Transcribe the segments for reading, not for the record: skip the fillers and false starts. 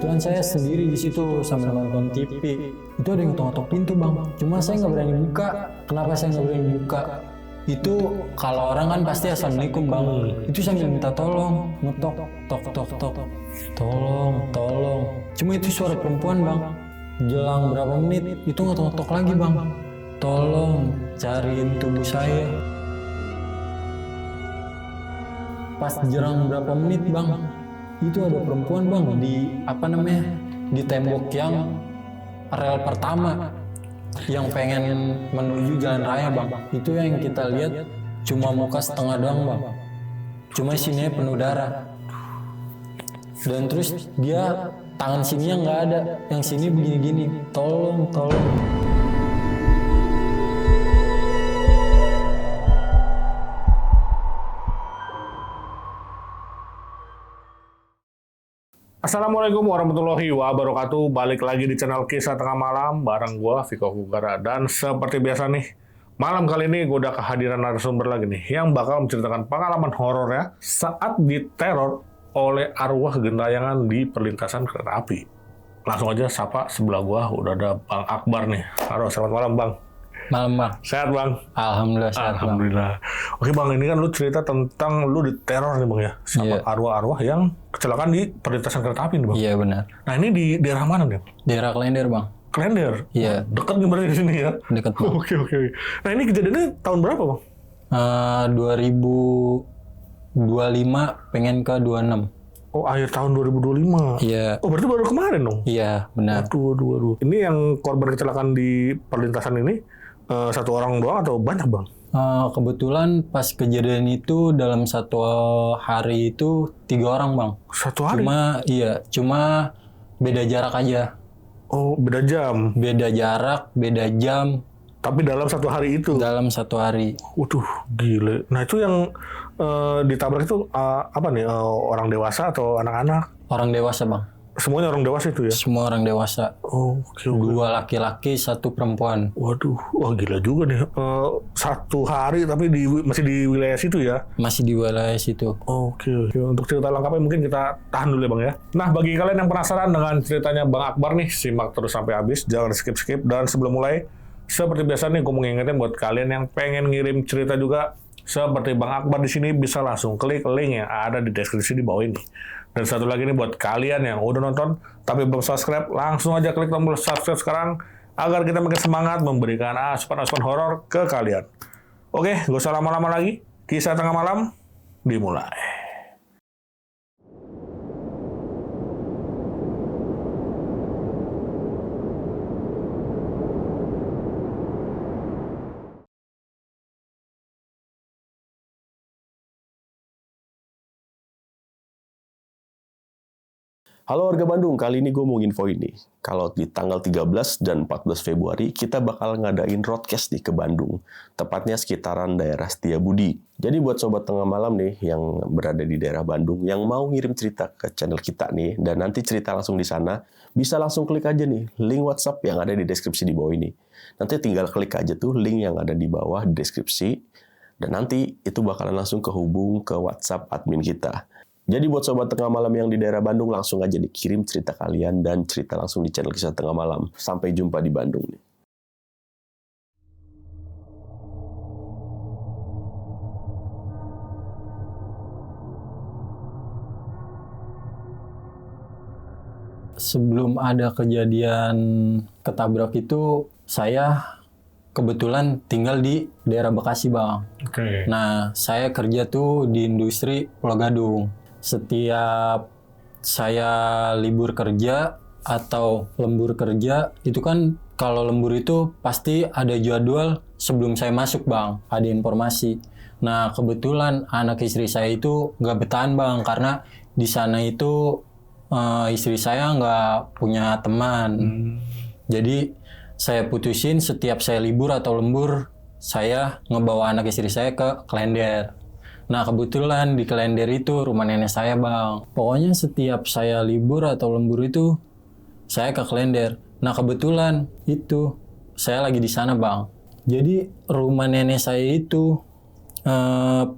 kebetulan saya sendiri di situ sambil nonton TV. Itu ada yang ngetok pintu bang. Cuma saya nggak berani buka. Kenapa saya nggak berani buka? Itu kalau orang kan pasti assalamualaikum bang. Itu sambil minta tolong, ngetok, tok, tok, tok. Tolong. Cuma itu suara perempuan bang. Jelang berapa menit itu ngetok-ngetok lagi bang. Tolong cariin tubuh saya. Pas jerang berapa menit bang, itu ada perempuan bang di tembok yang rel pertama yang pengen menuju jalan raya bang. Itu yang kita lihat cuma muka setengah doang bang, cuma sininya penuh darah. Dan terus dia tangan sininya nggak ada, yang sini begini-gini. Tolong. Assalamualaikum warahmatullahi wabarakatuh. Balik lagi di channel Kisah Tengah Malam bareng gua Viko Kugara. Dan seperti biasa nih, malam kali ini gue udah kehadiran narasumber lagi nih yang bakal menceritakan pengalaman horornya saat diteror oleh arwah gentayangan di perlintasan kereta api. Langsung aja sapa sebelah gua udah ada Bang Akbar nih. Halo, selamat malam Bang. Malam bang. Sehat Bang? Alhamdulillah sehat bang. Alhamdulillah. Oke Bang, ini kan lu cerita tentang lu diteror nih Bang ya, sama arwah-arwah yang kecelakaan di perlintasan kereta api nih Bang. Iya benar. Nah ini di daerah mana nih? Daerah Klender bang. Klender? Iya. Dekat nih berarti di sini ya? Dekat bang. Oke. Nah ini kejadiannya tahun berapa Bang? 2025 pengen ke 26. Oh akhir tahun 2025? Iya. Oh berarti baru kemarin dong? Iya benar. Waduh. Ini yang korban kecelakaan di perlintasan ini satu orang doang atau banyak Bang? Kebetulan pas kejadian itu dalam satu hari itu 3 orang bang. Satu hari? Cuma beda jarak aja. Oh beda jam? Beda jarak, beda jam. Tapi dalam satu hari itu? Dalam satu hari. Waduh gile. Nah itu yang ditabrak itu apa nih? Orang dewasa atau anak-anak? Orang dewasa bang. Semuanya orang dewasa itu ya? Semua orang dewasa. Oh, oke. 2 laki-laki, 1 perempuan. Waduh, wah gila juga nih. Satu hari tapi masih di wilayah situ ya? Masih di wilayah situ. Oke. Untuk cerita lengkapnya mungkin kita tahan dulu ya Bang ya. Nah bagi kalian yang penasaran dengan ceritanya Bang Akbar nih, simak terus sampai habis, jangan skip-skip. Dan sebelum mulai, seperti biasa nih gue mau ngingetin buat kalian yang pengen ngirim cerita juga seperti Bang Akbar di sini, bisa langsung klik link yang ada di deskripsi di bawah ini. Dan satu lagi nih buat kalian yang udah nonton tapi belum subscribe, langsung aja klik tombol subscribe sekarang agar kita makin semangat memberikan asupan-asupan horor ke kalian. Oke, gak usah lama-lama lagi. Kisah Tengah Malam dimulai. Halo warga Bandung, kali ini gue mau info ini. Kalau di tanggal 13 dan 14 Februari, kita bakal ngadain roadcast nih ke Bandung. Tepatnya sekitaran daerah Setiabudi. Jadi buat sobat tengah malam nih, yang berada di daerah Bandung, yang mau ngirim cerita ke channel kita nih, dan nanti cerita langsung di sana, bisa langsung klik aja nih, link WhatsApp yang ada di deskripsi di bawah ini. Nanti tinggal klik aja tuh link yang ada di bawah di deskripsi, dan nanti itu bakalan langsung kehubung ke WhatsApp admin kita. Jadi buat sobat tengah malam yang di daerah Bandung, langsung aja dikirim cerita kalian dan cerita langsung di channel Kisah Tengah Malam. Sampai jumpa di Bandung nih. Sebelum ada kejadian ketabrak itu, saya kebetulan tinggal di daerah Bekasi bang. Oke. Nah, saya kerja tuh di industri Pulau Gadung. Setiap saya libur kerja atau lembur kerja, itu kan kalau lembur itu pasti ada jadwal sebelum saya masuk bang, ada informasi. Nah kebetulan anak istri saya itu nggak bertahan bang, karena di sana itu istri saya nggak punya teman. Jadi saya putusin setiap saya libur atau lembur, saya ngebawa anak istri saya ke Klender. Nah kebetulan di Klender itu rumah nenek saya bang. Pokoknya setiap saya libur atau lembur itu saya ke Klender. Nah kebetulan itu saya lagi di sana bang. Jadi rumah nenek saya itu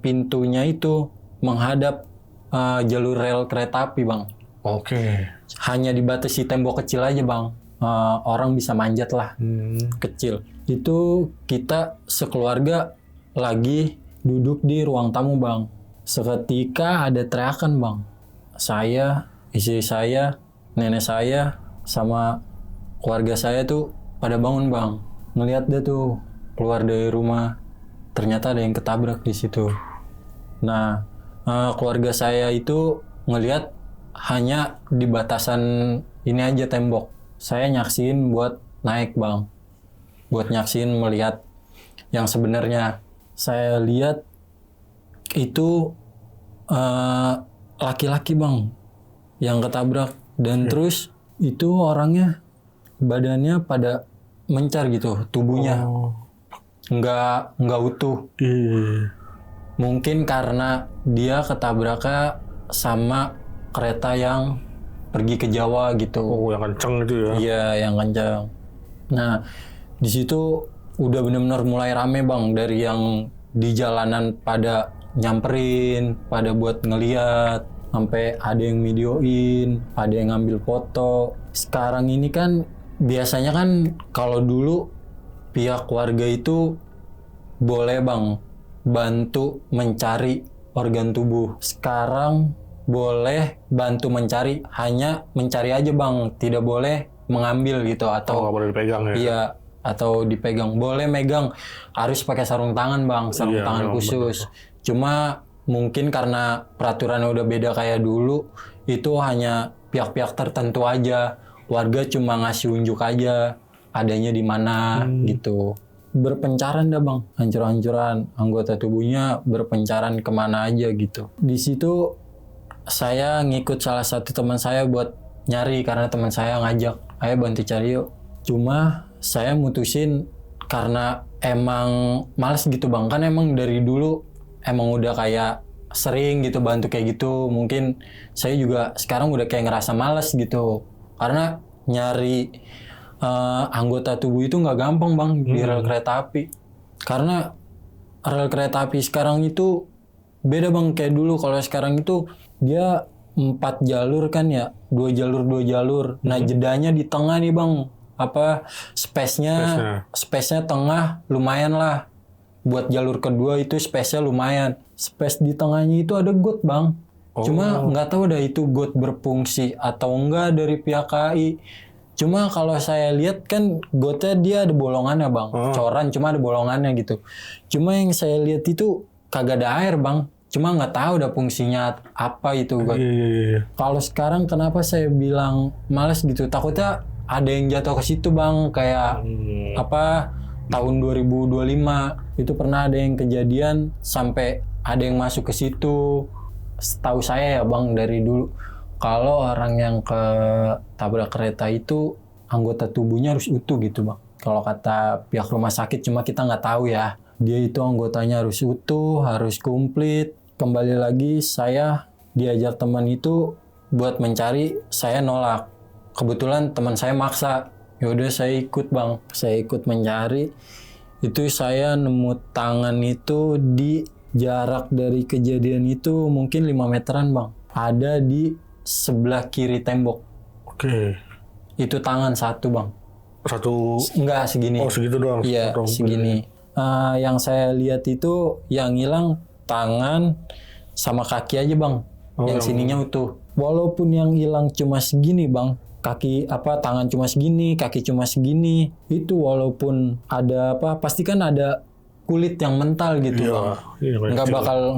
pintunya itu menghadap jalur rel kereta api bang. Oke. Hanya dibatasi tembok kecil aja bang. Orang bisa manjat lah, kecil. Itu kita sekeluarga lagi duduk di ruang tamu bang. Seketika ada teriakan bang. Saya, istri saya, nenek saya, sama keluarga saya tuh pada bangun bang. Ngeliat dia tuh keluar dari rumah. Ternyata ada yang ketabrak di situ. Nah, keluarga saya itu ngelihat hanya di batasan ini aja tembok. Saya nyaksiin buat naik bang. Buat nyaksiin melihat yang sebenarnya. Saya lihat itu laki-laki bang yang ketabrak. Dan terus itu orangnya badannya pada mencar gitu, tubuhnya. Nggak utuh. Mungkin karena dia ketabraknya sama kereta yang pergi ke Jawa gitu. Oh, yang kenceng itu ya? Iya, yang kenceng. Nah, di situ udah benar-benar mulai rame bang, dari yang di jalanan pada nyamperin, pada buat ngeliat, sampai ada yang videoin, ada yang ngambil foto. Sekarang ini kan biasanya kan kalau dulu pihak keluarga itu boleh bang bantu mencari organ tubuh. Sekarang boleh bantu mencari, hanya mencari aja bang, tidak boleh mengambil gitu atau nggak boleh dipegang ya? Iya, atau dipegang. Boleh megang, harus pakai sarung tangan bang, sarung tangan khusus. Cuma mungkin karena peraturannya udah beda kayak dulu, itu hanya pihak-pihak tertentu aja. Warga cuma ngasih unjuk aja adanya di mana gitu. Berpencaran dah bang, hancur-hancuran, anggota tubuhnya berpencaran kemana aja gitu. Di situ saya ngikut salah satu teman saya buat nyari karena teman saya ngajak, ayo bantu cari yuk. Cuma saya mutusin karena emang males gitu bang, kan emang dari dulu emang udah kayak sering gitu bantu kayak gitu. Mungkin saya juga sekarang udah kayak ngerasa males gitu, karena nyari anggota tubuh itu nggak gampang bang di rel kereta api. Karena rel kereta api sekarang itu beda bang, kayak dulu. Kalau sekarang itu dia 4 jalur kan ya, 2 jalur. Nah jedanya di tengah nih bang, apa space-nya tengah lumayan lah. Buat jalur kedua itu space-nya lumayan. Space di tengahnya itu ada got bang. Cuma nggak tahu dah itu got berfungsi atau enggak dari pihak KAI. Cuma kalau saya lihat kan gotnya dia ada bolongannya bang, coran cuma ada bolongannya gitu. Cuma yang saya lihat itu kagak ada air bang. Cuma nggak tahu dah fungsinya apa itu got. Kalau sekarang kenapa saya bilang males gitu? Takutnya ada yang jatuh ke situ bang, kayak apa tahun 2025 itu pernah ada yang kejadian sampai ada yang masuk ke situ. Setahu saya ya bang dari dulu. Kalau orang yang ketabrak kereta itu anggota tubuhnya harus utuh gitu bang. Kalau kata pihak rumah sakit, cuma kita nggak tahu ya. Dia itu anggotanya harus utuh, harus komplit. Kembali lagi saya diajar teman itu buat mencari, saya nolak. Kebetulan teman saya maksa. Yaudah saya ikut bang. Saya ikut mencari. Itu saya nemu tangan itu di jarak dari kejadian itu mungkin 5 meteran bang. Ada di sebelah kiri tembok. Oke. Itu tangan satu bang. Satu? Enggak segini. Oh segitu doang? Iya segini. Yang saya lihat itu yang hilang tangan sama kaki aja bang. Yang sininya utuh. Walaupun yang hilang cuma segini bang, tangan cuma segini, kaki cuma segini, itu walaupun ada pasti kan ada kulit yang mental gitu bang.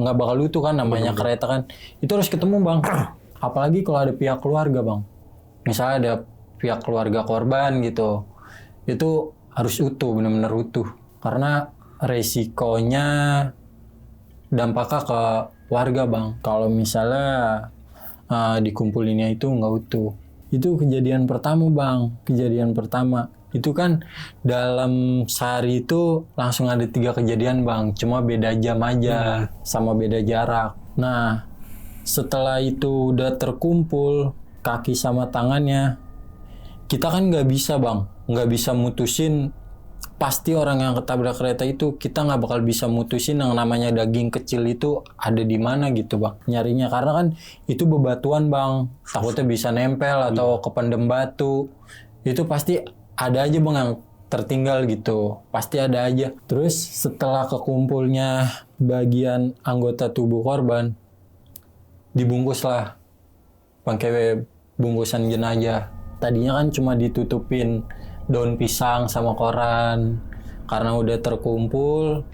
Nggak bakal utuh kan, namanya kereta kan. Itu harus ketemu bang. Apalagi kalau ada pihak keluarga bang, misalnya ada pihak keluarga korban gitu, itu harus utuh, benar-benar utuh, karena resikonya dampaknya ke warga bang. Kalau misalnya dikumpulinnya itu nggak utuh. Itu kejadian pertama bang, kejadian pertama. Itu kan dalam sehari itu langsung ada 3 kejadian bang, cuma beda jam aja, sama beda jarak. Nah setelah itu udah terkumpul kaki sama tangannya, kita kan nggak bisa bang, nggak bisa mutusin pasti orang yang ketabrak kereta itu kita nggak bakal bisa mutusin yang namanya daging kecil itu ada di mana gitu bang nyarinya, karena kan itu bebatuan bang, takutnya bisa nempel atau kependem batu, itu pasti ada aja bang yang tertinggal gitu, pasti ada aja. Terus setelah kekumpulnya bagian anggota tubuh korban, dibungkus lah pakai bungkusan jenazah. Tadinya kan cuma ditutupin daun pisang sama koran, karena udah terkumpul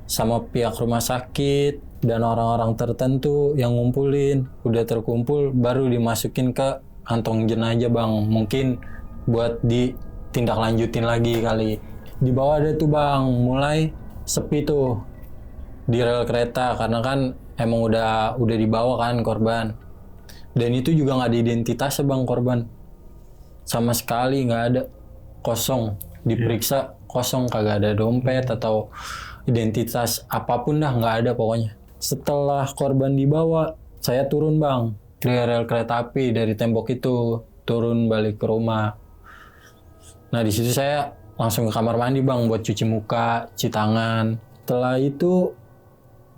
sama pihak rumah sakit dan orang-orang tertentu yang ngumpulin, udah terkumpul baru dimasukin ke kantong jenazah bang, mungkin buat ditindak lanjutin lagi kali. Di bawah ada tuh bang mulai sepi tuh di rel kereta, karena kan emang udah dibawa kan korban, dan itu juga nggak ada identitasnya bang korban, sama sekali nggak ada, kosong, diperiksa kosong, kagak ada dompet atau identitas apapun dah, nggak ada pokoknya. Setelah korban dibawa, saya turun bang dari rel kereta api, dari tembok itu turun balik ke rumah. Nah di situ saya langsung ke kamar mandi bang buat cuci muka, cuci tangan. Setelah itu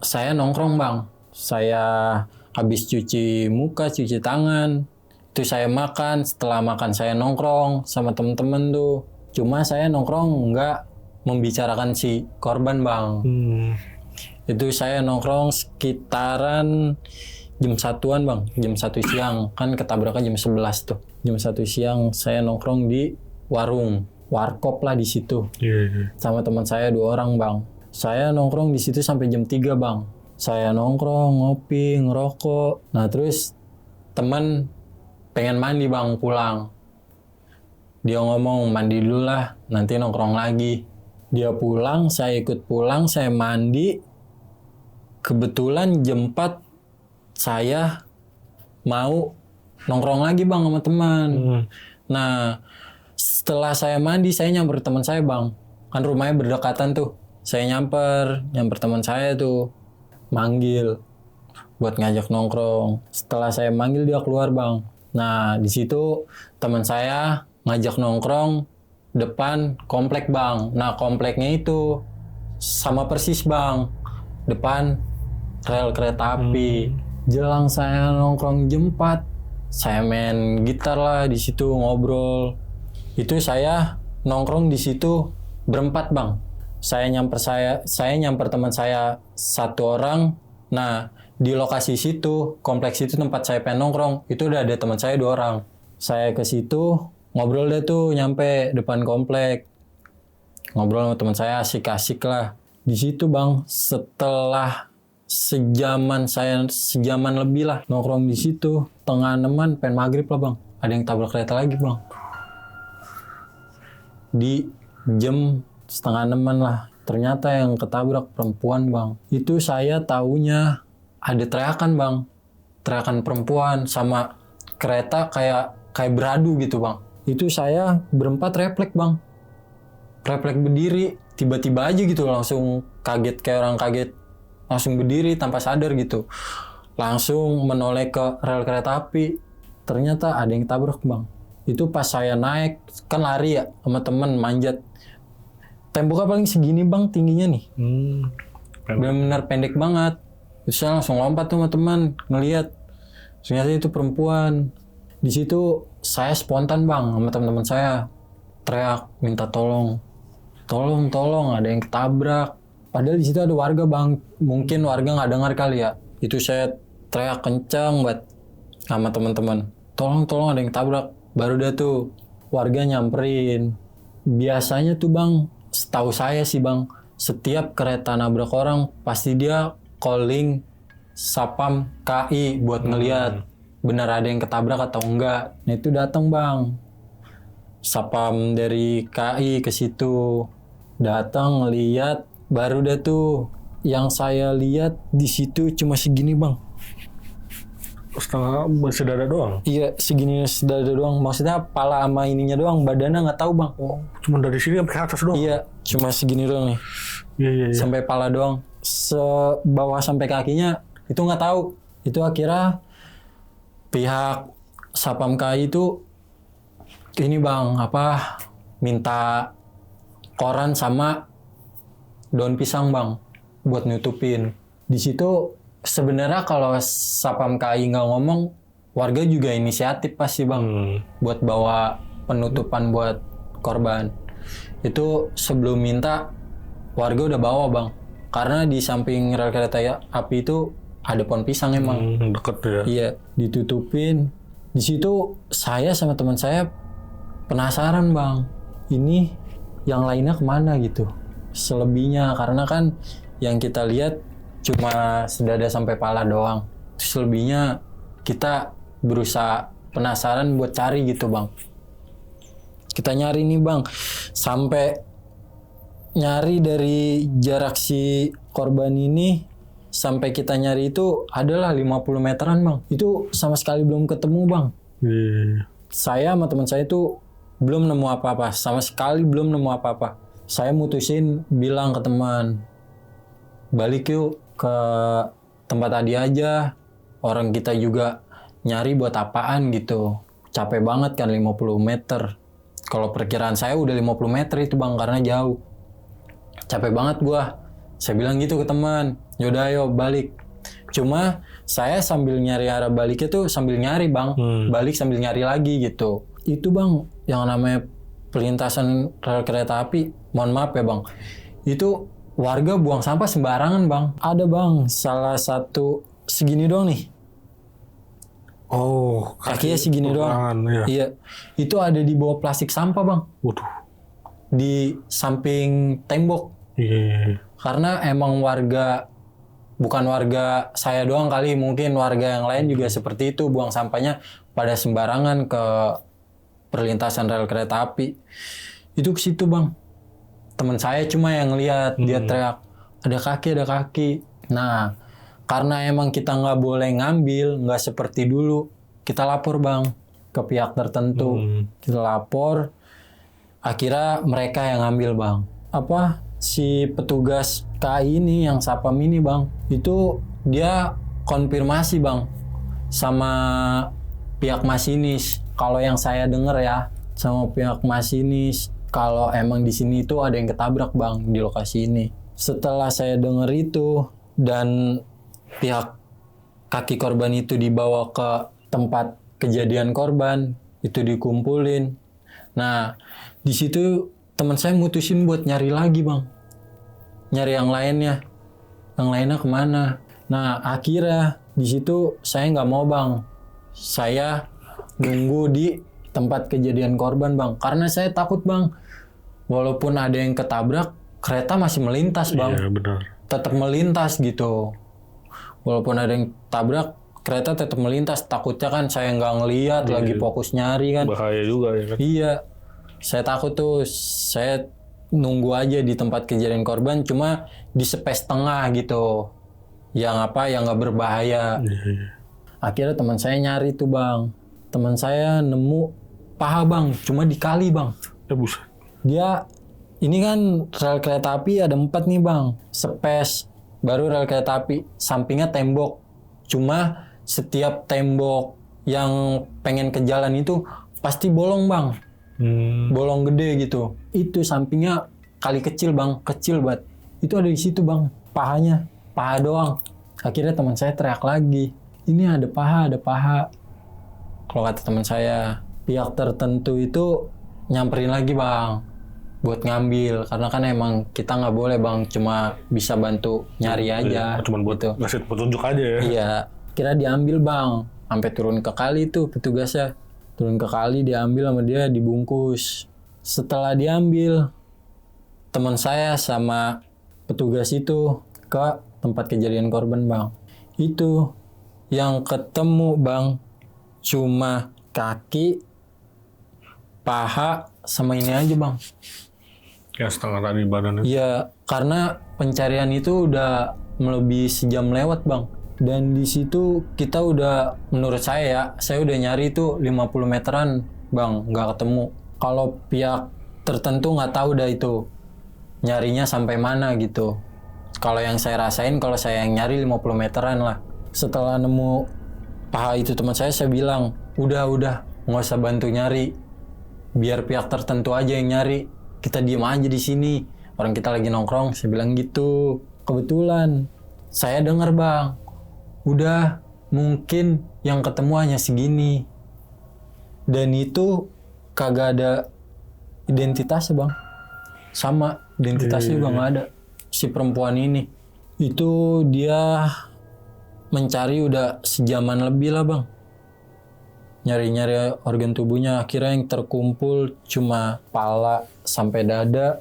saya nongkrong bang, saya habis cuci muka, cuci tangan, itu saya makan. Setelah makan saya nongkrong sama temen-temen tuh. Cuma saya nongkrong nggak membicarakan si korban bang. Itu saya nongkrong sekitaran jam 1-an bang, jam 1 siang. Kan ketabraknya jam 11 tuh. Jam 1 siang saya nongkrong di warung, warkop lah di situ. Sama teman saya 2 orang bang. Saya nongkrong di situ sampai jam 3 bang. Saya nongkrong, ngopi, ngerokok. Nah terus teman pengen mandi bang, pulang. Dia ngomong mandi dulu lah, nanti nongkrong lagi. Dia pulang, saya ikut pulang, saya mandi. Kebetulan jam 4 saya mau nongkrong lagi bang sama teman. Nah setelah saya mandi, saya nyamper teman saya bang. Kan rumahnya berdekatan tuh. Saya nyamper teman saya tuh, manggil buat ngajak nongkrong. Setelah saya manggil dia keluar bang. Nah di situ teman saya ngajak nongkrong depan komplek bang. Nah kompleknya itu sama persis bang, depan rel kereta api. Jelang saya nongkrong jam 4, saya main gitar lah di situ, ngobrol. Itu saya nongkrong di situ berempat bang. Saya nyamper teman saya 1 orang. Nah di lokasi situ, kompleks itu tempat saya pengen nongkrong, itu udah ada teman saya 2 orang. Saya ke situ ngobrol deh tuh, nyampe depan komplek, ngobrol sama teman saya, asik-asik lah di situ bang. Setelah sejaman lebih lah nongkrong di situ, tengah 6-an pengen maghrib lah bang, ada yang tabrak kereta lagi bang. Di jam setengah 6-an lah, ternyata yang ketabrak perempuan bang. Itu saya taunya ada teriakan bang, teriakan perempuan sama kereta kayak beradu gitu bang. Itu saya berempat refleks bang, refleks berdiri, tiba-tiba aja gitu langsung kaget, kayak orang kaget, langsung berdiri tanpa sadar gitu, langsung menoleh ke rel kereta api. Ternyata ada yang tabrak bang. Itu pas saya naik, kan lari ya sama temen, manjat. Temboknya paling segini bang tingginya nih. Benar-benar pendek banget. Terus saya langsung lompat tuh sama teman, ngelihat. Ternyata itu perempuan. Di situ saya spontan bang sama teman-teman saya, teriak minta tolong, tolong, ada yang ketabrak. Padahal di situ ada warga bang, mungkin warga nggak dengar kali ya. Itu saya teriak kencang banget sama teman-teman, tolong ada yang ketabrak. Baru dah tuh warga nyamperin. Biasanya tuh bang, setahu saya sih bang, setiap kereta nabrak orang pasti dia calling Satpam KI buat ngeliat benar ada yang ketabrak atau enggak. Nah itu datang bang, Satpam dari KI ke situ, datang ngeliat. Baru dah tuh yang saya lihat di situ cuma segini bang, setengah sedada doang. iya segini sedada doang, maksudnya pala sama ininya doang, badannya nggak tahu bang. Cuma dari sini sampai ke atas doang. Iya cuma segini doang nih. Iya. Sampai pala doang, sebawah sampai kakinya itu nggak tahu. Itu akhirnya pihak Satpam KI itu ini bang, minta koran sama daun pisang bang buat nutupin. Di situ sebenarnya kalau Satpam KAI nggak ngomong, warga juga inisiatif pasti bang buat bawa penutupan buat korban. Itu sebelum minta warga udah bawa bang, karena di samping rel kereta api itu ada pohon pisang emang. Deket ya. Iya, ditutupin. Di situ saya sama teman saya penasaran bang, ini yang lainnya kemana gitu. Selebihnya karena kan yang kita lihat cuma sedada sampai pala doang. Selebihnya kita berusaha penasaran buat cari gitu bang. Kita nyari nih bang, sampai nyari dari jarak si korban ini sampai kita nyari itu adalah 50 meteran bang. Itu sama sekali belum ketemu bang. Saya sama teman saya itu belum nemu apa-apa, sama sekali belum nemu apa-apa. Saya mutusin bilang ke teman, balik yuk ke tempat tadi aja. Orang kita juga nyari buat apaan gitu. Capek banget kan 50 meter. Kalau perkiraan saya udah 50 meter itu bang, karena jauh. Capek banget gua. Saya bilang gitu ke teman, yaudah ayo balik. Cuma saya sambil nyari arah baliknya tuh sambil nyari bang. Balik sambil nyari lagi gitu. Itu bang, yang namanya perlintasan rel kereta api, mohon maaf ya bang, itu warga buang sampah sembarangan bang. Ada bang, salah satu segini doang nih. Oh, Kakinya segini doang. Ya. Iya, itu ada di bawah plastik sampah bang. Waduh. Di samping tembok. Iya. Karena emang warga, bukan warga saya doang kali, mungkin warga yang lain juga seperti itu, buang sampahnya pada sembarangan ke perlintasan rel kereta api. Itu ke situ bang. Teman saya cuma yang lihat, dia teriak, ada kaki. Nah, karena emang kita nggak boleh ngambil, nggak seperti dulu, kita lapor bang ke pihak tertentu. Kita lapor, akhirnya mereka yang ngambil bang. Si petugas KAI ini, yang Satpam ini bang, itu dia konfirmasi bang sama pihak masinis. Kalau yang saya dengar ya, sama pihak masinis, kalau emang di sini itu ada yang ketabrak bang di lokasi ini. Setelah saya dengar itu dan pihak kaki korban itu dibawa ke tempat kejadian korban, itu dikumpulin. Nah, di situ teman saya mutusin buat nyari lagi bang, nyari yang lainnya. Yang lainnya kemana? Nah, akhirnya di situ saya nggak mau bang, saya nunggu di tempat kejadian korban bang, karena saya takut bang, walaupun ada yang ketabrak, kereta masih melintas bang. Iya benar. Tetap melintas gitu. Walaupun ada yang tabrak, kereta tetap melintas. Takutnya kan saya nggak ngelihat, lagi fokus nyari kan. Bahaya juga ya kan. Iya, saya takut tuh. Saya nunggu aja di tempat kejadian korban, cuma di space tengah gitu, yang nggak berbahaya. Akhirnya teman saya nyari tuh bang. Teman saya nemu paha bang, cuma di kali bang. Ya buset. Dia, ini kan rel kereta api ada 4 nih bang, space, baru rel kereta api, sampingnya tembok. Cuma setiap tembok yang pengen ke jalan itu pasti bolong bang, bolong gede gitu. Itu sampingnya kali kecil bang, kecil banget. Itu ada di situ bang, paha doang. Akhirnya teman saya teriak lagi, ini ada paha. Kalau kata teman saya, pihak tertentu itu nyamperin lagi bang, buat ngambil, karena kan emang kita nggak boleh bang, cuma bisa bantu nyari aja. Cuma buat gitu. ngasih petunjuk aja ya. Iya, kira diambil bang, sampai turun ke kali tuh petugasnya, turun ke kali diambil sama dia, dibungkus. Setelah diambil, teman saya sama petugas itu ke tempat kejadian korban bang. Itu yang ketemu bang, cuma kaki, paha, sama ini aja bang. Ya setengah tadi badannya. Iya, karena pencarian itu udah melebihi sejam lewat bang. Dan di situ kita udah, menurut saya udah nyari itu 50 meteran bang, nggak ketemu. Kalau pihak tertentu nggak tahu dah itu nyarinya sampai mana gitu. Kalau yang saya rasain, kalau saya yang nyari 50 meteran lah. Setelah nemu paha itu teman saya bilang, udah nggak usah bantu nyari, biar pihak tertentu aja yang nyari. kita diem aja di sini, orang kita lagi nongkrong. Saya bilang gitu. Kebetulan saya dengar bang, udah mungkin yang ketemu hanya segini, dan itu kagak ada identitasnya bang, sama identitasnya juga nggak ada. Si perempuan ini itu dia mencari udah sejaman lebih lah bang, nyari-nyari organ tubuhnya. Akhirnya yang terkumpul cuma pala sampai dada,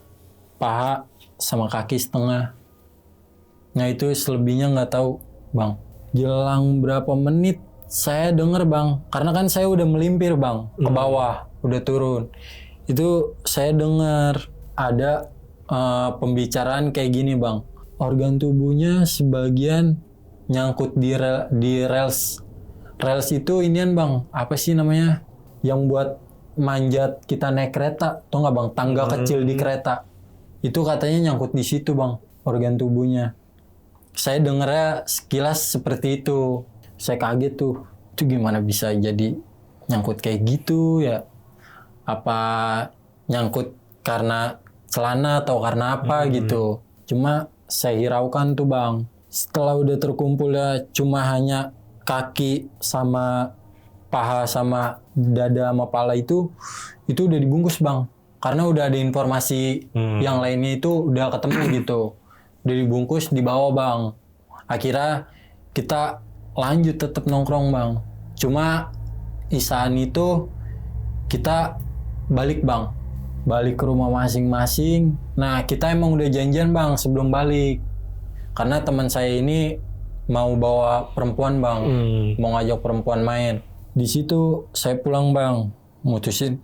paha sama kaki setengah. Nah itu selebihnya nggak tahu bang. Jelang berapa menit saya denger bang, karena kan saya udah melimpir bang ke bawah, udah turun. Itu saya dengar ada pembicaraan kayak gini bang, organ tubuhnya sebagian nyangkut di rails. Rails itu inian bang, apa sih namanya? Yang buat manjat kita naik kereta, tau nggak bang? Tangga kecil di kereta. Itu katanya nyangkut di situ bang, organ tubuhnya. Saya dengarnya sekilas seperti itu. Saya kaget tuh, itu gimana bisa jadi nyangkut kayak gitu ya? Apa nyangkut karena celana atau karena apa gitu? Cuma saya hiraukan tuh bang. Setelah udah terkumpul ya cuma hanya kaki sama paha sama dada sama pala itu udah dibungkus bang. Karena udah ada informasi yang lainnya itu udah ketemu gitu. Udah dibungkus dibawa bang. Akhirnya kita lanjut tetap nongkrong bang. Cuma isaan itu kita balik bang. Balik ke rumah masing-masing. Nah kita emang udah janjian bang sebelum balik. Karena teman saya ini mau bawa perempuan bang. Mau ngajak perempuan main. Di situ saya pulang bang. Mutusin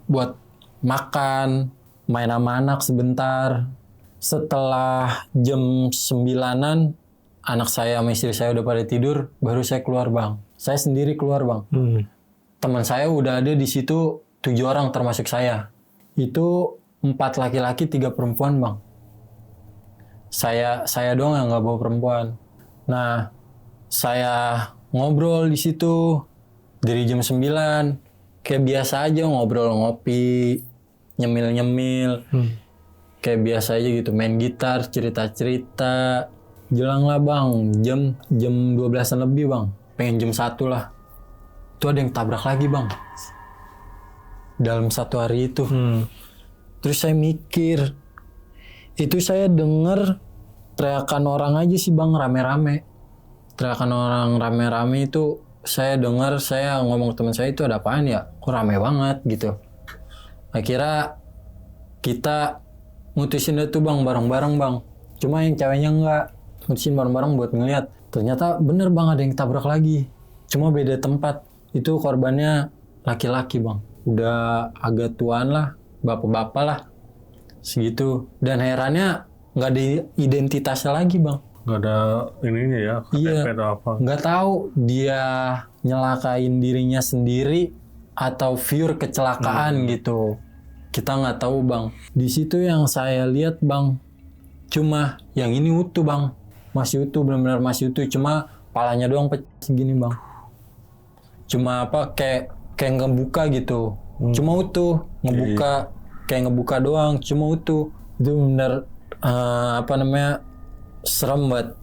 buat makan. Main sama anak sebentar. Setelah jam 9-an. Anak saya sama istri saya udah pada tidur. Baru saya keluar bang. Saya sendiri keluar bang. Teman saya udah ada di situ 7 orang termasuk saya. Itu 4 laki-laki 3 perempuan bang. Saya doang yang nggak bawa perempuan. Nah saya ngobrol di situ dari jam 9 kayak biasa aja, ngobrol, ngopi, nyemil kayak biasa aja gitu, main gitar, cerita-cerita. Jelang lah bang jam 12-an lebih bang, pengen jam 1 lah, itu ada yang tabrak lagi bang dalam satu hari itu. Terus saya mikir, itu saya denger teriakan orang aja sih bang, rame-rame. Teriakan orang rame-rame itu saya dengar, saya ngomong ke teman saya, itu ada apaan ya? Kok rame banget gitu. Akhirnya kita mutusin itu bang, bareng-bareng bang. Cuma yang ceweknya enggak, mutusin bareng-bareng buat ngeliat. Ternyata bener bang, ada yang tabrak lagi. Cuma beda tempat. Itu korbannya laki-laki bang. Udah agak tuaan lah, bapak-bapak lah. Segitu. Dan herannya nggak ada identitasnya lagi bang. Nggak ada ininya ya, KTP atau apa. Nggak tahu dia nyelakain dirinya sendiri atau pure kecelakaan gitu. Kita nggak tahu bang. Di situ yang saya lihat bang, cuma yang ini utuh bang. Masih utuh, benar-benar masih utuh. Cuma palanya doang pecah segini bang. Cuma apa, kayak ngebuka gitu. Cuma utuh, ngebuka. Kayak ngebuka doang, cuma utuh. Itu benar serem banget.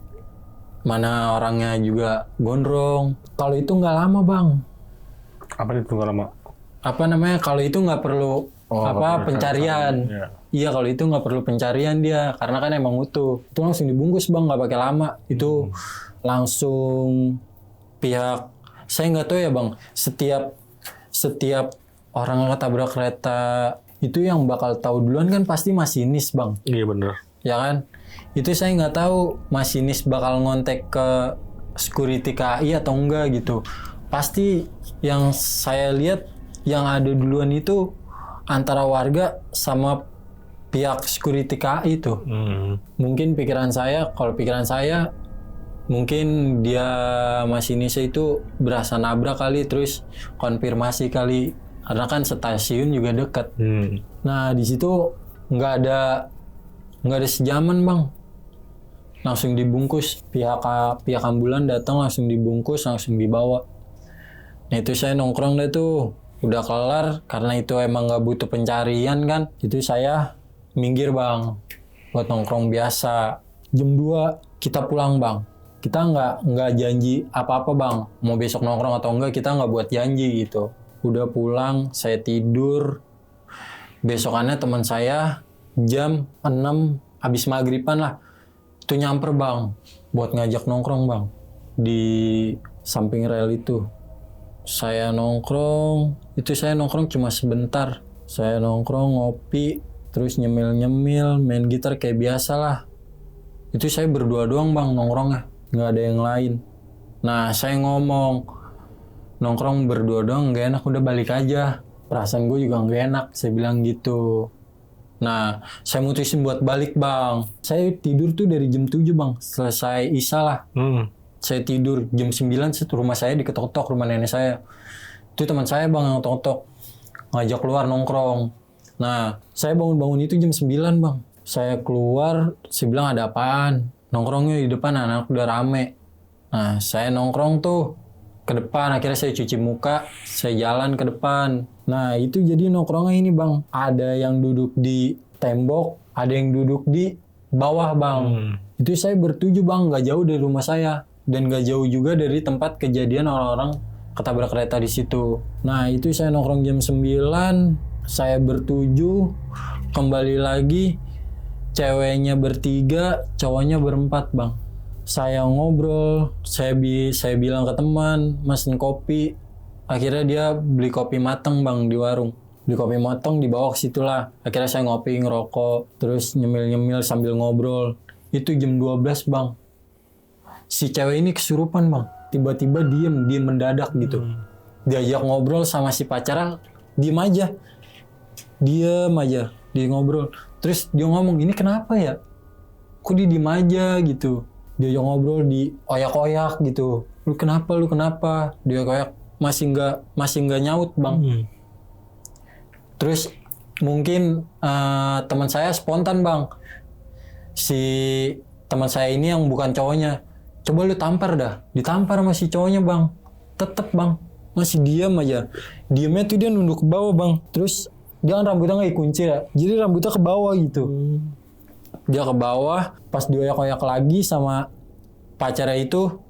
Mana orangnya juga gondrong. Kalau itu nggak lama bang. Apa itu nggak lama? Kalau itu nggak perlu pencarian. Iya, kalau itu nggak perlu pencarian dia, karena kan emang utuh. Itu langsung dibungkus bang, nggak pakai lama. Itu langsung pihak, saya nggak tahu ya bang. Setiap orang yang ketabrak kereta itu yang bakal tahu duluan kan pasti masinis bang. Iya bener. Ya kan? Itu saya nggak tahu masinis bakal ngontek ke security KAI atau enggak gitu. Pasti yang saya lihat yang ada duluan itu antara warga sama pihak security KAI itu. Mungkin kalau pikiran saya mungkin dia masinisnya itu berasa nabrak kali, terus konfirmasi kali. Karena kan stasiun juga dekat. Nah di situ nggak ada sejaman bang, langsung dibungkus. Pihak ambulan datang langsung dibungkus, langsung dibawa. Nah itu saya nongkrong deh tuh Udah kelar, karena itu emang nggak butuh pencarian kan, itu saya minggir bang buat nongkrong biasa. Jam 2 kita pulang bang. Kita nggak janji apa-apa bang, mau besok nongkrong atau enggak, kita nggak buat janji gitu. Udah pulang, saya tidur. Besokannya teman saya jam 6 habis maghriban lah, itu nyamper bang buat ngajak nongkrong bang di samping rel itu. Saya nongkrong cuma sebentar. Saya nongkrong ngopi, terus nyemil-nyemil, main gitar kayak biasa lah. Itu saya berdua doang bang nongkrongnya, nggak ada yang lain. Nah saya ngomong, nongkrong berdua doang nggak enak, udah balik aja. Perasaan gue juga nggak enak, saya bilang gitu. Nah saya mutusin buat balik bang. Saya tidur tuh dari jam 7 bang, selesai isya lah. Saya tidur jam 9, rumah saya diketok-ketok, rumah nenek saya. Itu teman saya bang yang ketok-ketok, ngajak keluar nongkrong. Nah saya bangun-bangun itu jam 9 bang. Saya keluar, saya bilang ada apaan? Nongkrongnya di depan, anak udah rame. Nah saya nongkrong tuh ke depan, akhirnya saya cuci muka, saya jalan ke depan. Nah itu jadi nongkrongnya ini bang, ada yang duduk di tembok, ada yang duduk di bawah bang. Itu saya bertujuh bang, gak jauh dari rumah saya. Dan gak jauh juga dari tempat kejadian orang-orang ketabrak kereta di situ. Nah itu saya nongkrong jam 9, saya bertujuh, kembali lagi, ceweknya bertiga, cowoknya berempat bang. Saya ngobrol, saya bilang ke teman, mesen kopi. Akhirnya dia beli kopi mateng bang di warung. Beli kopi mateng dibawa ke situ lah. Akhirnya saya ngopi, ngerokok, terus nyemil-nyemil sambil ngobrol. Itu jam 12 bang. Si cewek ini kesurupan bang. Tiba-tiba diem mendadak gitu. Diajak ngobrol sama si pacarnya, diem aja. Dia ngobrol. Terus dia ngomong, ini kenapa ya? Kok dia diem aja gitu. Dia ngobrol di oyak-oyak gitu. Lu kenapa? Dia kayak masih nggak nyaut bang. Terus mungkin teman saya spontan bang. Si teman saya ini yang bukan cowoknya, coba lu tampar dah. Ditampar sama si cowoknya bang. Tetep bang, masih diam aja. Diamnya tuh dia nunduk ke bawah bang. Terus dia kan rambutnya nggak dikunci ya, jadi rambutnya ke bawah gitu. Dia ke bawah, pas dioyak-oyak lagi sama pacarnya itu,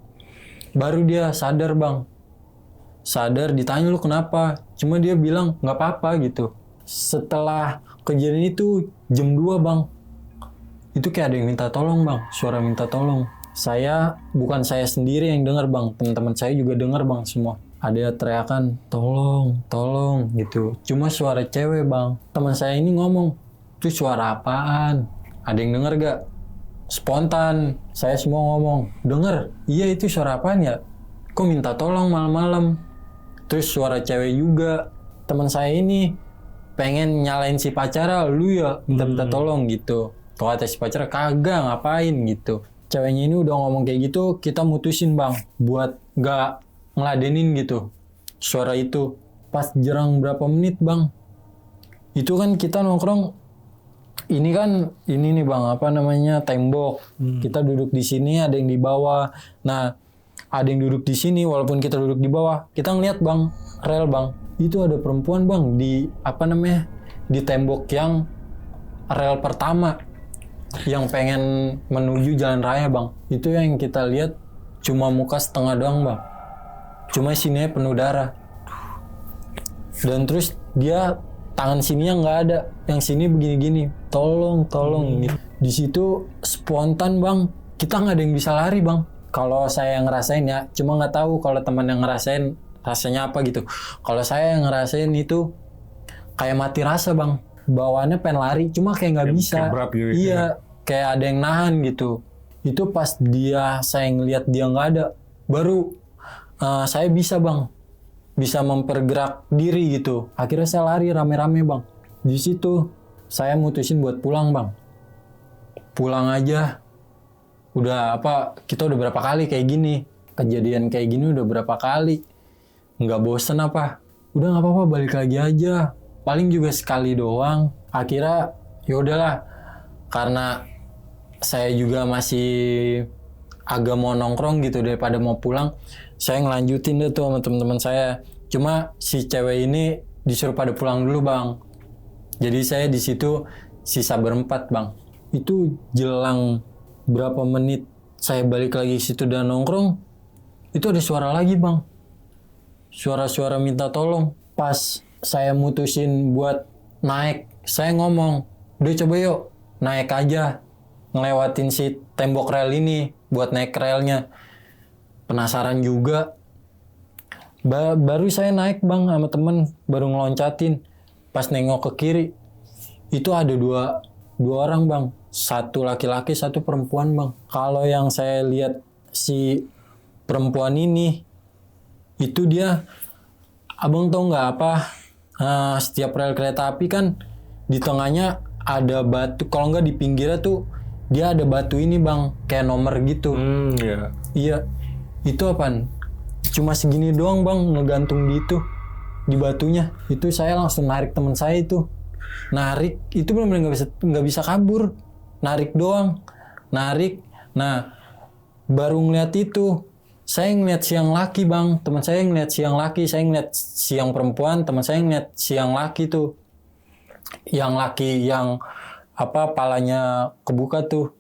baru dia sadar bang. Sadar, ditanya lu kenapa? Cuma dia bilang nggak apa-apa gitu. Setelah kejadian itu jam 2 bang, itu kayak ada yang minta tolong bang, suara minta tolong. Bukan saya sendiri yang dengar bang, teman-teman saya juga dengar bang semua. Ada teriakan, tolong gitu. Cuma suara cewek bang. Teman saya ini ngomong, itu suara apaan? Ada yang denger gak? Spontan, saya semua ngomong, denger? Iya itu suara apaan ya? Kok minta tolong malam-malam? Terus suara cewek juga. Teman saya ini pengen nyalain si pacarnya, lu ya minta tolong gitu. Kalau kata si pacarnya, kagak ngapain gitu. Ceweknya ini udah ngomong kayak gitu, kita mutusin bang, buat gak ngeladenin gitu suara itu. Pas jerang berapa menit bang, itu kan kita nongkrong, ini nih bang, apa namanya, tembok. Kita duduk di sini, ada yang di bawah. Nah ada yang duduk di sini, walaupun kita duduk di bawah, kita ngeliat bang, rel bang, itu ada perempuan bang di apa namanya, di tembok yang rel pertama yang pengen menuju jalan raya bang. Itu yang kita lihat cuma muka setengah doang bang, cuma sininya penuh darah. Dan terus dia tangan sininya nggak ada, yang sini begini-gini, tolong gitu. Di situ spontan bang, kita nggak ada yang bisa lari bang. Kalau saya yang ngerasain ya, cuma nggak tahu kalau teman yang ngerasain rasanya apa gitu. Kalau saya yang ngerasain itu kayak mati rasa bang, bawaannya pengen lari, cuma kayak nggak bisa. Kayak berat gitu. Iya, kayak ada yang nahan gitu. Itu pas saya ngelihat dia nggak ada, baru saya bisa bang, bisa mempergerak diri gitu. Akhirnya saya lari rame-rame bang. Di situ saya mutusin buat pulang bang. Pulang aja. Udah kita udah berapa kali kayak gini. Kejadian kayak gini udah berapa kali. Nggak bosen apa. Udah nggak apa-apa, balik lagi aja. Paling juga sekali doang. Akhirnya ya udahlah. Karena saya juga masih agak mau nongkrong gitu daripada mau pulang, saya ngelanjutin deh tuh sama teman-teman saya. Cuma si cewek ini disuruh pada pulang dulu bang. Jadi saya di situ sisa berempat bang. Itu jelang berapa menit saya balik lagi situ dan nongkrong, itu ada suara lagi bang. Suara-suara minta tolong. Pas saya mutusin buat naik, saya ngomong, udah coba yuk naik aja, ngelewatin si tembok rel ini buat naik relnya. Penasaran juga. Baru saya naik bang sama temen, baru ngeloncatin. Pas nengok ke kiri, itu ada dua orang bang. Satu laki-laki, satu perempuan bang. Kalau yang saya lihat si perempuan ini, itu dia, abang tau nggak apa? Setiap rel kereta api kan di tengahnya ada batu. Kalau nggak di pinggirnya tuh dia ada batu ini bang, kayak nomor gitu. Iya. Iya, itu apaan? Cuma segini doang bang, ngegantung di itu, di batunya. Itu saya langsung narik teman saya itu. Narik, itu benar-benar nggak bisa kabur. Narik doang, narik. Nah, baru ngeliat itu, saya ngeliat siang laki bang. Teman saya ngeliat siang laki, saya ngeliat siang perempuan. Teman saya ngeliat siang laki tuh. Yang laki yang apa palanya kebuka tuh.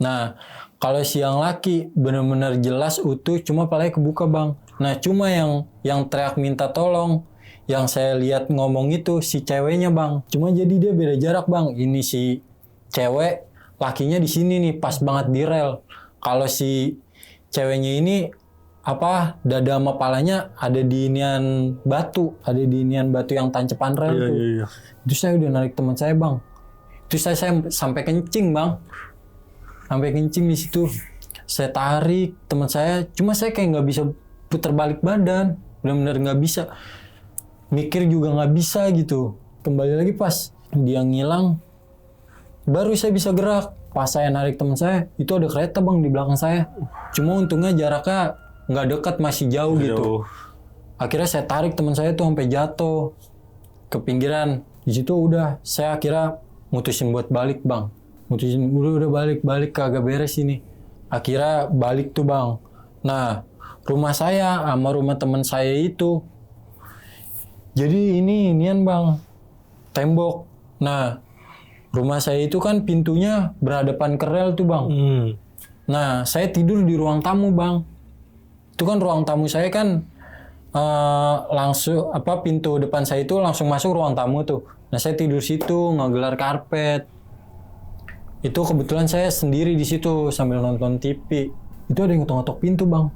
Nah, kalau siang laki benar-benar jelas utuh, cuma palanya kebuka bang. Nah, cuma yang teriak minta tolong, yang saya lihat ngomong itu si ceweknya bang. Cuma jadi dia beda jarak bang. Ini si cewek, lakinya di sini nih, pas banget di rel. Kalau si ceweknya ini apa dada sama palanya ada di inian batu, yang tancepan rel tuh. Iya. Itu saya udah narik teman saya bang. Itu saya sampai kencing bang. Sampai kencing di situ. Saya tarik teman saya, cuma saya kayak nggak bisa putar balik badan, benar-benar nggak bisa. Mikir juga nggak bisa gitu. Kembali lagi pas dia ngilang, baru saya bisa gerak. Pas saya narik teman saya, itu ada kereta bang di belakang saya. Cuma untungnya jaraknya nggak dekat, masih jauh gitu. Akhirnya saya tarik teman saya tuh sampai jatuh ke pinggiran. Di situ udah saya akhirnya mutusin buat balik bang. Mutusin udah balik kagak beres ini. Akhirnya balik tuh bang. Nah, rumah saya sama rumah teman saya itu, jadi inian bang, tembok. Nah, rumah saya itu kan pintunya berhadapan ke rel tuh bang. Nah, saya tidur di ruang tamu bang. Itu kan ruang tamu saya kan langsung apa pintu depan saya itu langsung masuk ruang tamu tuh. Nah, saya tidur situ ngegelar karpet. Itu kebetulan saya sendiri di situ sambil nonton TV. Itu ada yang ngetok-ngetok pintu bang.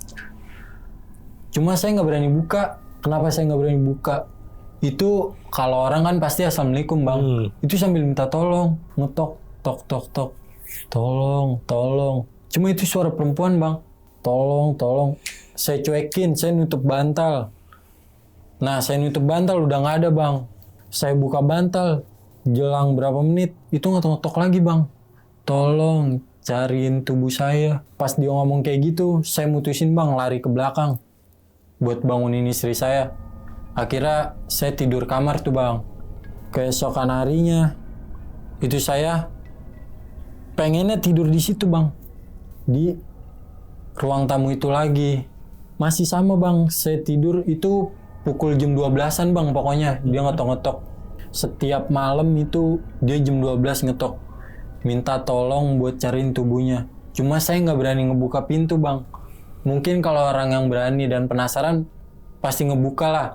Cuma saya nggak berani buka. Kenapa saya nggak berani buka? Itu kalau orang kan pasti assalamualaikum bang. Itu sambil minta tolong, ngetok, tok. Tolong. Cuma itu suara perempuan bang. Tolong. Saya cuekin, saya nutup bantal. Nah, saya nutup bantal udah nggak ada bang. Saya buka bantal, jelang berapa menit itu ngetok-ngetok lagi bang. Tolong cariin tubuh saya. Pas dia ngomong kayak gitu, saya mutusin bang lari ke belakang buat bangunin istri saya. Akhirnya saya tidur kamar tuh bang. Keesokan harinya itu saya pengennya tidur di situ bang, di ruang tamu itu lagi. Masih sama bang, saya tidur itu pukul jam 12-an bang pokoknya. Dia ngetok-ngetok. Setiap malam itu dia jam 12 ngetok. Minta tolong buat cariin tubuhnya. Cuma saya nggak berani ngebuka pintu bang. Mungkin kalau orang yang berani dan penasaran pasti ngebuka lah.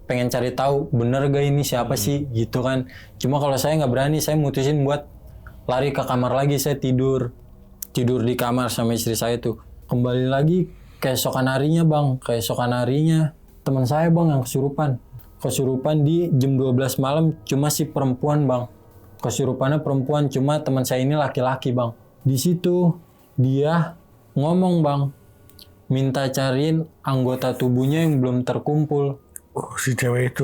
Pengen cari tahu bener gak ini siapa sih gitu kan. Cuma kalau saya nggak berani, saya mutusin buat lari ke kamar lagi. Saya tidur di kamar sama istri saya tuh. Kembali lagi keesokan harinya bang. Teman saya bang yang kesurupan di jam 12 malam. Cuma si perempuan bang. Kesurupannya perempuan, cuma teman saya ini laki-laki bang. Di situ dia ngomong bang, minta cariin anggota tubuhnya yang belum terkumpul. Oh, si cewek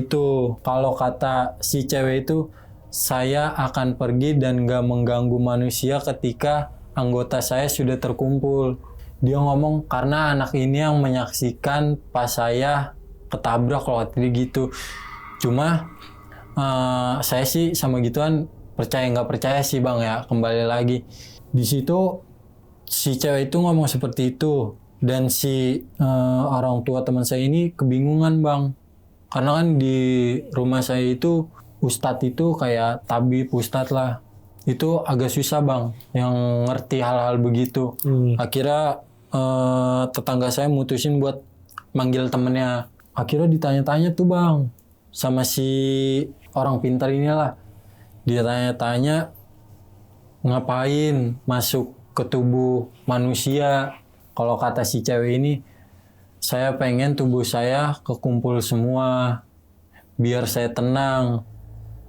itu. Kalau kata si cewek itu, saya akan pergi dan gak mengganggu manusia ketika anggota saya sudah terkumpul. Dia ngomong karena anak ini yang menyaksikan pas saya ketabrak kalau gitu. Cuma saya sih sama gituan percaya nggak percaya sih bang ya. Kembali lagi di situ si cewek itu ngomong seperti itu. Dan si orang tua teman saya ini kebingungan bang, karena kan di rumah saya itu ustadz itu kayak tabib ustadz lah, itu agak susah bang yang ngerti hal-hal begitu. Akhirnya tetangga saya mutusin buat manggil temennya. Akhirnya ditanya-tanya tuh bang sama si orang pintar inilah, dia tanya-tanya ngapain masuk ke tubuh manusia. Kalau kata si cewek ini, saya pengen tubuh saya kekumpul semua biar saya tenang.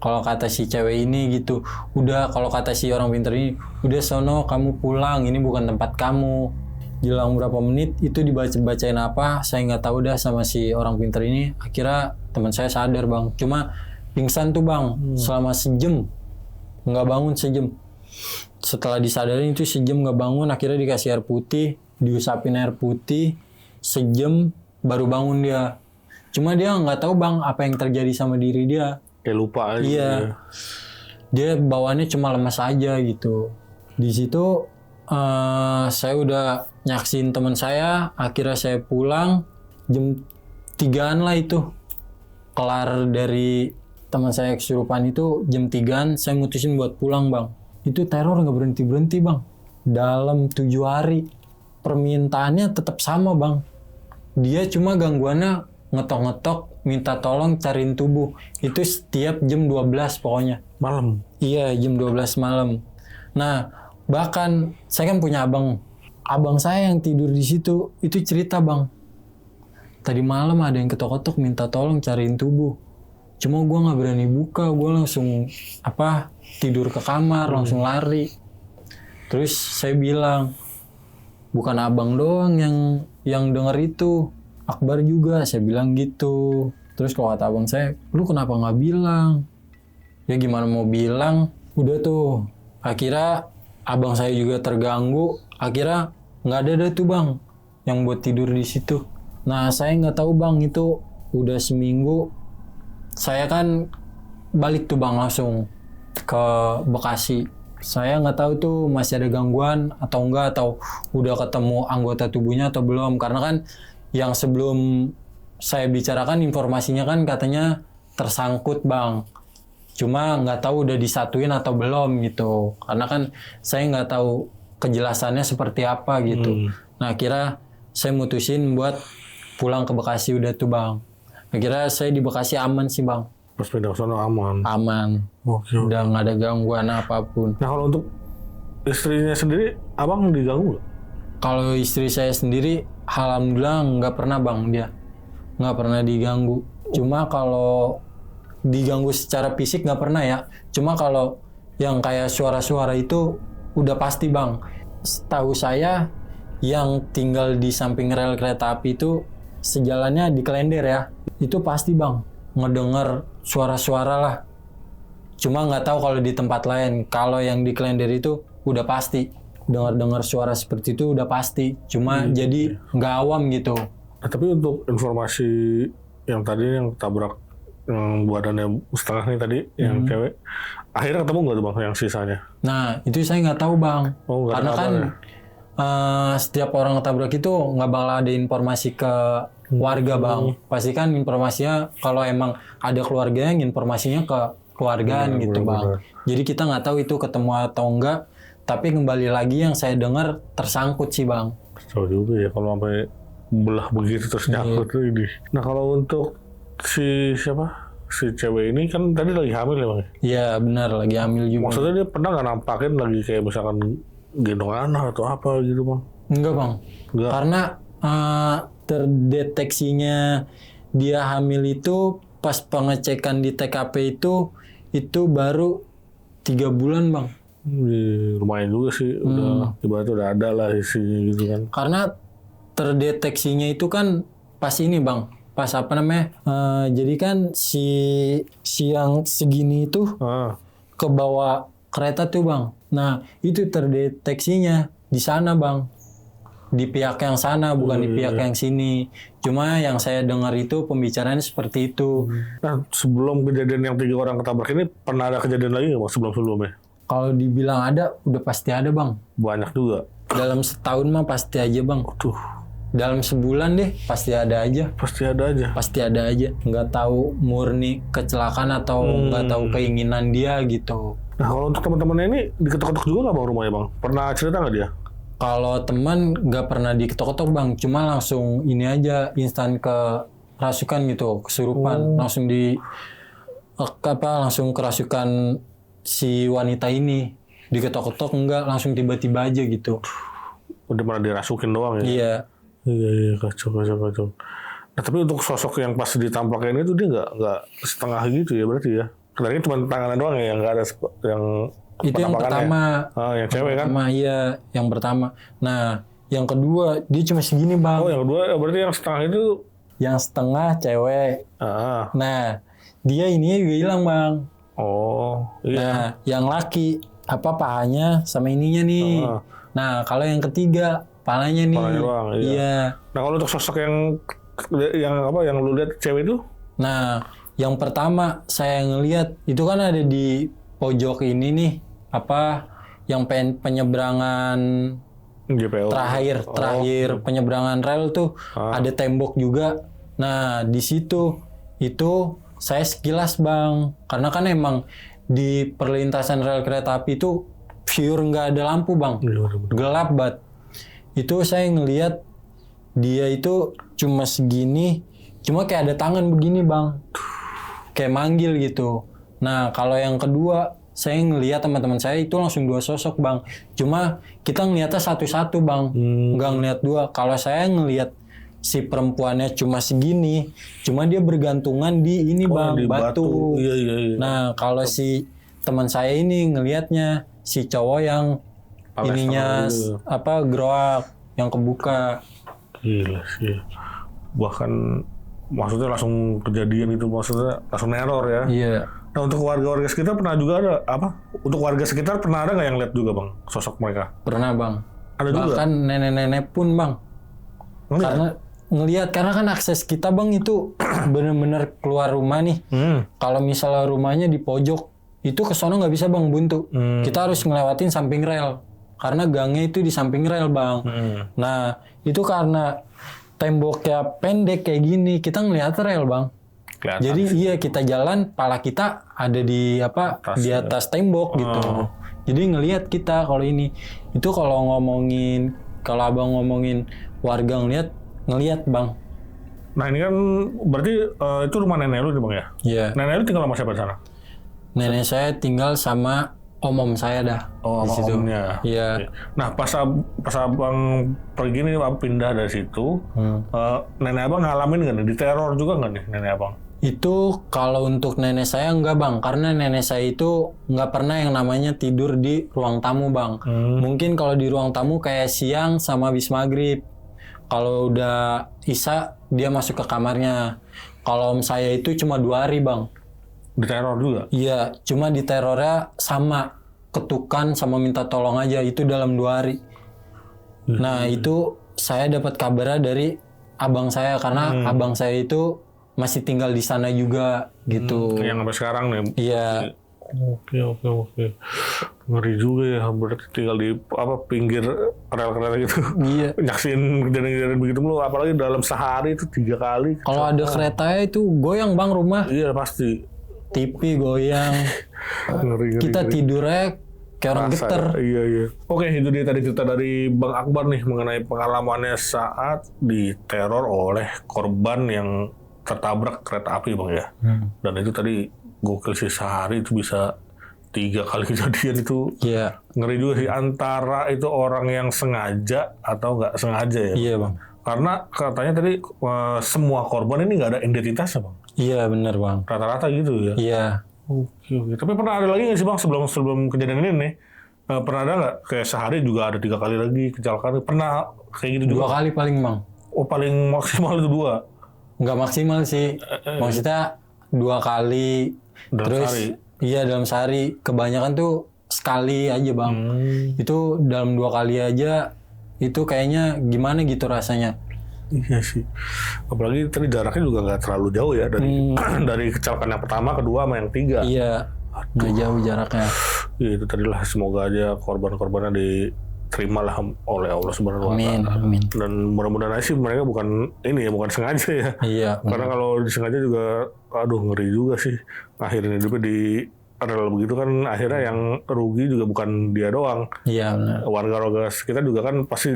Kalau kata si cewek ini gitu, udah kalau kata si orang pintar ini, udah sono kamu pulang, ini bukan tempat kamu. Jelang berapa menit itu dibacain apa, saya nggak tahu dah sama si orang pintar ini. Akhirnya teman saya sadar bang, cuma pingsan tuh bang selama sejam, nggak bangun sejam. Setelah disadarin itu sejam nggak bangun, akhirnya dikasih air putih, diusapin air putih, sejam baru bangun dia. Cuma dia nggak tahu bang apa yang terjadi sama diri dia. Kayak lupa aja. Iya. Dia bawaannya cuma lemas aja gitu. Di situ saya udah nyaksin teman saya, akhirnya saya pulang jam 3-an lah itu. Kelar dari teman saya kesurupan itu jam 3-an, saya mutusin buat pulang bang. Itu teror nggak berhenti-berhenti bang. Dalam 7 hari permintaannya tetap sama bang. Dia cuma gangguannya ngetok-ngetok minta tolong cariin tubuh. Itu setiap jam 12 pokoknya. Malam? Iya jam 12 malam. Nah bahkan saya kan punya abang. Abang saya yang tidur di situ itu cerita bang. Tadi malam ada yang ketok-ketok minta tolong cariin tubuh. Cuma gue nggak berani buka. Gue langsung tidur ke kamar, langsung lari. Terus saya bilang, bukan abang doang yang denger itu, Akbar juga, saya bilang gitu. Terus kalau kata abang saya, lu kenapa nggak bilang? Ya gimana mau bilang? Udah tuh, akhirnya abang saya juga terganggu. Akhirnya nggak ada tuh bang yang buat tidur di situ. Nah saya nggak tahu bang, itu udah seminggu. Saya kan balik tuh bang langsung ke Bekasi. Saya nggak tahu tuh masih ada gangguan atau enggak, atau udah ketemu anggota tubuhnya atau belum. Karena kan yang sebelum saya bicarakan informasinya kan katanya tersangkut bang. Cuma nggak tahu udah disatuin atau belum gitu. Karena kan saya nggak tahu kejelasannya seperti apa gitu. Nah akhirnya saya mutusin buat pulang ke Bekasi udah tuh bang. Akhirnya saya di Bekasi aman sih bang. Pas pindah ke sana aman? Aman. Oke. Udah nggak ada gangguan apapun. Nah kalau untuk istrinya sendiri, abang diganggu nggak? Kalau istri saya sendiri, alhamdulillah nggak pernah bang dia. Nggak pernah diganggu. Cuma kalau diganggu secara fisik nggak pernah ya. Cuma kalau yang kayak suara-suara itu udah pasti bang. Setahu saya yang tinggal di samping rel kereta api itu sejalannya di Klender ya. Itu pasti bang ngedenger suara-suara lah. Cuma nggak tahu kalau di tempat lain. Kalau yang di Klender itu udah pasti dengar suara seperti itu udah pasti. Cuma jadi nggak awam gitu. Nah, tapi untuk informasi yang tadi yang tabrak yang badannya setengah nih tadi yang cewek, akhirnya ketemu nggak tuh bang yang sisanya? Nah itu saya nggak tahu bang. Oh, nggak karena ada kan kabar, setiap orang ketabrak itu nggak bakal ada informasi ke warga bang. Pasti kan informasinya kalau emang ada keluarganya, informasinya ke keluargaan gitu bang. Jadi kita nggak tahu itu ketemu atau enggak. Tapi kembali lagi yang saya dengar tersangkut sih bang. Tahu juga ya kalau sampai belah begitu terus nyangkut tuh ini. Nah kalau untuk si cewek ini kan tadi lagi hamil ya bang? Iya benar lagi hamil juga. Maksudnya dia pernah nggak nampakin lagi kayak misalkan gendong anak atau apa gitu bang? Enggak bang. Enggak. Karena terdeteksinya dia hamil itu pas pengecekan di TKP itu baru 3 bulan bang. Lumayan juga sih, udah ibaratnya udah ada lah isinya gitu kan. Karena terdeteksinya itu kan pas ini bang, pas apa namanya? Jadi kan si yang segini itu ke bawah kereta tuh bang. Nah itu terdeteksinya di sana bang, di pihak yang sana bukan di pihak yang sini. Cuma yang saya dengar itu pembicaraannya seperti itu. Nah sebelum kejadian yang 3 orang ketabrak ini pernah ada kejadian lagi nggak bang sebelumnya? Kalau dibilang ada, udah pasti ada bang. Banyak juga. Dalam setahun mah pasti aja bang. Tuh dalam sebulan deh pasti ada aja. Pasti ada aja. Pasti ada aja. Nggak tahu murni kecelakaan atau nggak tahu keinginan dia gitu. Nah kalau untuk teman-temannya ini diketok-ketok juga nggak bang rumahnya bang? Pernah cerita nggak dia? Kalau teman nggak pernah diketok-ketok bang, cuma langsung ini aja instan kerasukan gitu, kesurupan, langsung langsung kerasukan si wanita ini, diketok-ketok enggak, langsung tiba-tiba aja gitu. Udah pernah dirasukin doang ya? Iya. Iya kacau. Nah tapi untuk sosok yang pas ditampakkan itu dia nggak setengah gitu ya berarti ya? Tadi cuma tangannya doang ya yang nggak ada yang Itu yang pertama. Yang cewek kan? Iya, yang pertama. Nah, yang kedua dia cuma segini bang. Oh, yang kedua berarti yang setengah itu? Yang setengah cewek. Nah, dia ininya juga hilang bang. Oh, iya. Nah, yang laki pahanya sama ininya nih. Nah, kalau yang ketiga palanya nih. Palanya doang, iya. Nah, kalau untuk sosok yang lu lihat cewek itu? Nah, yang pertama saya ngelihat itu kan ada di pojok ini nih, yang penyeberangan JPO. terakhir penyeberangan rel tuh ada tembok juga. Nah di situ itu saya sekilas bang, karena kan emang di perlintasan rel kereta api itu pure nggak ada lampu bang, gelap banget. Itu saya ngelihat dia itu cuma segini, cuma kayak ada tangan begini bang, kayak manggil gitu. Nah, kalau yang kedua, saya ngelihat teman-teman saya itu langsung 2 sosok, Bang. Cuma kita ngelihatnya satu-satu, Bang. Nggak ngelihat 2. Kalau saya ngelihat si perempuannya cuma segini, cuma dia bergantungan di ini, Bang, di batu. Iya. Nah, kalau si teman saya ini ngelihatnya si cowok yang ininya gerak yang kebuka. Gila sih. Bahkan maksudnya langsung kejadian itu, maksudnya langsung neror ya. Iya. Nah untuk warga-warga sekitar pernah juga ada Untuk warga sekitar pernah ada nggak yang lihat juga bang sosok mereka? Pernah bang. Ada juga. Bahkan nenek-nenek pun bang. Karena ngelihat, karena kan akses kita bang itu bener-bener keluar rumah nih. Kalau misalnya rumahnya di pojok itu ke sono nggak bisa bang, buntu. Kita harus ngelewatin samping rel karena gangnya itu di samping rel bang. Nah itu karena temboknya pendek kayak gini, kita ngelihat rel bang. Kelihatan. Jadi iya kita jalan, pala kita ada di di atas tembok gitu. Jadi ngelihat kita kalau ini. Itu kalau abang ngomongin warga ngelihat bang. Nah ini kan berarti itu rumah nenek lu nih bang ya? Iya. Nenek lu tinggal sama siapa di sana? Nenek saya tinggal sama om saya dah. Oh, sama omnya. Iya. Nah pas abang pergi nih, abang pindah dari situ, nenek abang ngalamin nggak nih? Diteror juga nggak nih nenek abang? Itu kalau untuk nenek saya enggak bang, karena nenek saya itu nggak pernah yang namanya tidur di ruang tamu bang. Mungkin kalau di ruang tamu kayak siang sama habis maghrib. Kalau udah isya dia masuk ke kamarnya. Kalau om saya itu cuma 2 hari bang. Diteror juga? Iya, cuma diterornya sama ketukan sama minta tolong aja, itu dalam 2 hari. Nah itu saya dapat kabarnya dari abang saya, karena abang saya itu masih tinggal di sana juga gitu. Yang sampai sekarang nih? Iya. Oke. Ngeri juga ya, berarti tinggal di pinggir rel kereta gitu. Iya. Nyaksin kejadian-kejadian begitu mulu, apalagi dalam sehari itu 3 kali. Kalau ada keretanya itu goyang bang rumah. Iya pasti. TV goyang. Ngeri. Kita tidurnya kayak orang geter. Iya. Oke, itu dia tadi cerita dari Bang Akbar nih mengenai pengalamannya saat diteror oleh korban yang tertabrak kereta api bang ya. Dan itu tadi gokil sih, sehari itu bisa 3 kali kejadian itu. Iya. Ngeri juga sih, antara itu orang yang sengaja atau nggak sengaja ya. Iya bang. Karena katanya tadi semua korban ini nggak ada identitasnya bang. Iya benar bang. Rata-rata gitu ya. Iya. Oke. Tapi pernah ada lagi nggak sih bang sebelum kejadian ini nih? Pernah ada nggak kayak sehari juga ada 3 kali lagi kecelakaan? Pernah kayak gitu juga? 2 kali paling bang. Oh paling maksimal itu 2? Nggak maksimal sih. Maksudnya 2 kali. Terus sehari. Iya dalam sehari. Kebanyakan tuh sekali aja bang. Itu dalam 2 kali aja itu kayaknya gimana gitu rasanya. Iya sih. Apalagi tadi jaraknya juga nggak terlalu jauh ya dari kecelakaan yang pertama, kedua, sama yang 3. Iya. Nggak jauh jaraknya. Ya, itu tadilah, semoga aja korban-korbannya terimalah oleh Allah Subhanahu wa Amin, Ta'ala. amin. Dan mudah-mudahan aja sih mereka bukan sengaja ya. Iya, Karena kalau disengaja juga, aduh ngeri juga sih. Akhirnya hidupnya di rel begitu kan, akhirnya yang rugi juga bukan dia doang. iya benar. Warga-warga sekitar juga kan pasti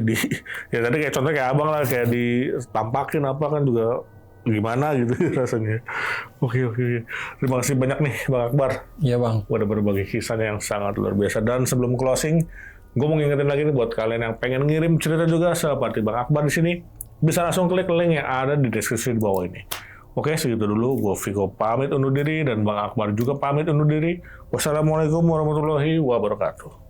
ya tadi kayak contohnya kayak abang lah, kayak ditampakin apa kan juga gimana gitu rasanya. Oke. Terima kasih banyak nih Bang Akbar. Iya bang. Udah berbagi kisahnya yang sangat luar biasa. Dan sebelum closing, gue mau ngingetin lagi nih buat kalian yang pengen ngirim cerita juga seperti Bang Akbar di sini, bisa langsung klik link yang ada di deskripsi di bawah ini. Oke, segitu dulu. Gue Viko pamit undur diri dan Bang Akbar juga pamit undur diri. Wassalamualaikum warahmatullahi wabarakatuh.